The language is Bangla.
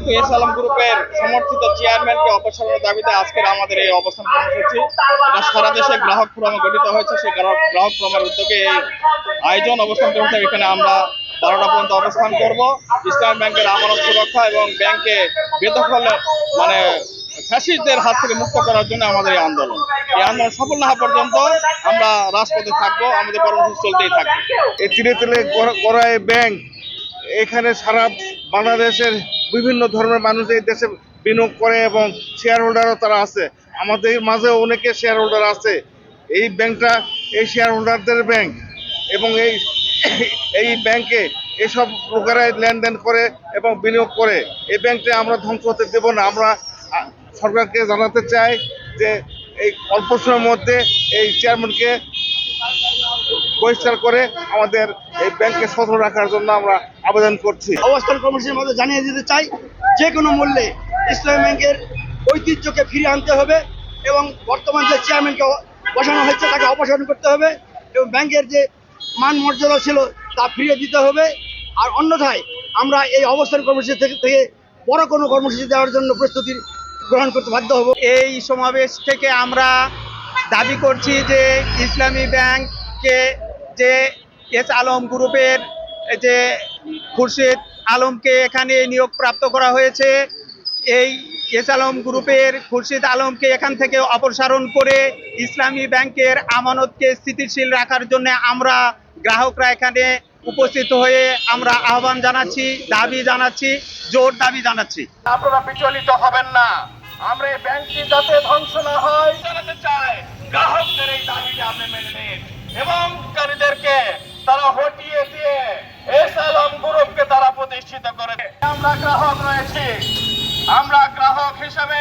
কিন্তু এস আলম গ্রুপের সমর্থিত চেয়ারম্যানকে অপসারণের দাবিতে আজকের আমাদের এই অবস্থান কর্মসূচি। এটা সারা দেশে গ্রাহক ফোরাম গঠিত হয়েছে, সেই গ্রাহক ফোরামের উদ্যোগে এই আয়োজন। অবস্থান কর্মসূচি এখানে আমরা 12টা পর্যন্ত অবস্থান করব। ইসলামী ব্যাংকের আমানত সুরক্ষা এবং ব্যাংকে বেদখল মানে ফ্যাসিস্টদের হাত থেকে মুক্ত করার জন্য আমাদের এই আন্দোলন সফল না হওয়া পর্যন্ত আমরা রাজপথে থাকবো, আমাদের কর্মসূচি চলতেই থাকবে। এই তিলে তিলে গড়া এই ব্যাংক এখানে সারা বাংলাদেশের বিভিন্ন ধর্মের মানুষ এই দেশে বিনিয়োগ করে এবং শেয়ার হোল্ডারও তারা আছে। আমাদের মাঝে অনেকে শেয়ার হোল্ডার আছে। এই ব্যাংকটা এই শেয়ার হোল্ডারদের ব্যাংক এবং এই ব্যাংকে এইসব লোকেরাই লেনদেন করে এবং বিনিয়োগ করে। এই ব্যাংকটা আমরা ধ্বংস হতে দেব না। আমরা সরকারকে জানাতে চাই যে এই অল্প সময়ের মধ্যে এই চেয়ারম্যানকে বহিষ্কার করে আমাদের এই ব্যাংককে সচল রাখার জন্য আমরা আবেদন করছি। অবস্থান কর্মসূচির মধ্যে জানিয়ে দিতে চাই, যে কোনো মূল্যে ইসলামী ব্যাংকের ঐতিহ্যকে ফিরিয়ে আনতে হবে এবং বর্তমান যে চেয়ারম্যানকে বসানো হয়েছে তাকে অপসারণ করতে হবে এবং ব্যাংকের যে মান মর্যাদা ছিল তা ফিরিয়ে দিতে হবে। আর অন্যথায় আমরা এই অবস্থান কর্মসূচি থেকে বড় কোনো কর্মসূচি দেওয়ার জন্য প্রস্তুতি গ্রহণ করতে বাধ্য হব। এই সমাবেশ থেকে আমরা দাবি করছি যে ইসলামী ব্যাংককে যে এস আলম গ্রুপের যে খুরশিদ আলমকে এখানে নিয়োগপ্রাপ্ত করা হয়েছে, এই এস আলম গ্রুপের খুরশিদ আলমকে এখান থেকে অপসারণ করে ইসলামী ব্যাংকের আমানতকে স্থিতিশীল রাখার জন্য আমরা গ্রাহকরা এখানে উপস্থিত হয়ে আমরা আহ্বান জানাচ্ছি, দাবি জানাচ্ছি, জোর দাবি জানাচ্ছি। আপনারা বিচলিত হবেন না। আমরা এই ব্যাংকটি যাতে ধ্বংস না হয় জানাতে চাই। গ্রাহকদের এই দাবিটা আপনি মেনে নিন এবং কারীদেরকে তারা হটিয়ে দিয়ে এস আলম গ্রুপকে তারা প্রতিষ্ঠিত করে। আমরা গ্রাহক রয়েছি, আমরা গ্রাহক হিসেবে